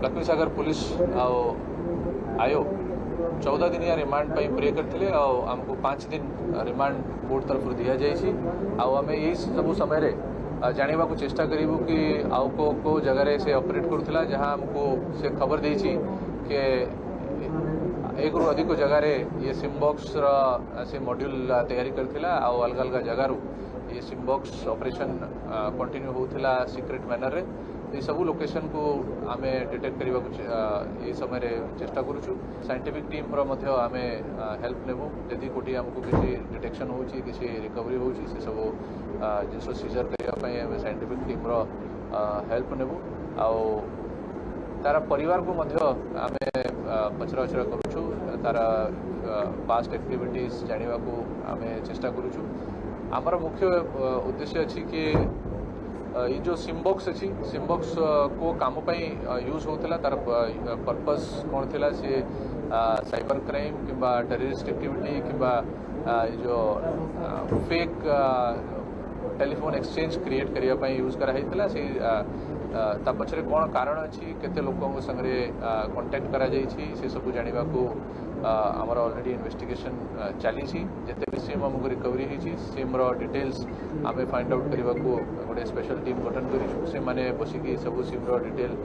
Laxmisagar police आयो 14 दिनिया remand pray करते आमको 5 दिन रिमांड कोर्ट तरफ दि जाइए आम यही सब समय जाना को चेष्टा करूँ कि आउ को जगह से ऑपरेट करूला जहाँ आमको से खबर देछि कि एक रु अधिक जगार ये सिमबॉक्स से मॉड्यूल तैयारी करथिला आ अलग अलग जगार ये सिमबॉक्स ऑपरेशन कंटिन्यू होता सीक्रेट मैनर रे ये सब लोकेशन को आम डिटेक्ट करने ये समय चेष्टा करूँ साइंटिफिक टीम आम हेल्प नेबू जदि कोटी आमको किसी डिटेक्शन हो किसी रिकवरी हो सब जिन सीजर करने साइंटिफिक टीम हेल्प नेबू आ तार परिवार को आम पचरा उचरा करूँ तार पास्ट एक्टिविटीज जानवा को आम चेष्टा करूँ आमर मुख्य उद्देश्य अच्छी कि ये जो सिमबॉक्स अच्छी सिमबॉक्स को काम यूज होता तार पर्पस कौन थी सी साइबर क्राइम किंबा टेररिस्ट एक्टिविटी किंबा जो फेक टेलीफोन एक्सचेंज क्रिएट करने यूज कराइला से पछरे कौन कारण अच्छी केते लोकों संगे कांटेक्ट करा जाइछि से सब जानवा को आमर ऑलरेडी इन्वेस्टिगेशन चली जिते भी सिम आमको रिकवरी होती सिम डिटेल्स आम फाइंड आउट करने को गोटे स्पेशल टीम गठन करूँ से माने बसिकी सब सिम डिटेल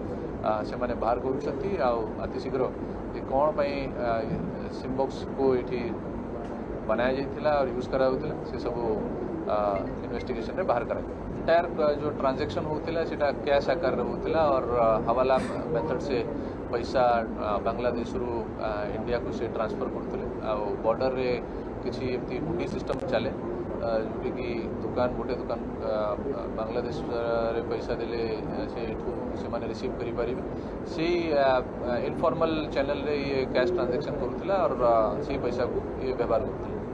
से माने बाहर करूँ ये कौन सिमबॉक्स को ये बनाया जाइथिला और यूज कराउथिला से सब इन्वेस्टिगेशन रे बाहर करा टायर जो ट्रांजैक्शन होता है कैश आकार होता और हवाला मेथड से पैसा बांग्लादेश रु इंडिया को से ट्रांसफर करते बॉर्डर रे किसी एमती हुडी सिस्टम चले जोटी कि दुकान गोटे दुकान बांग्लादेश रे पैसा देले से माने रिसीव करि परिबे से इनफॉर्मल चैनल रे ये कैश ट्रांजैक्शन करूथिला और से पैसा को ये व्यवहार करथिला।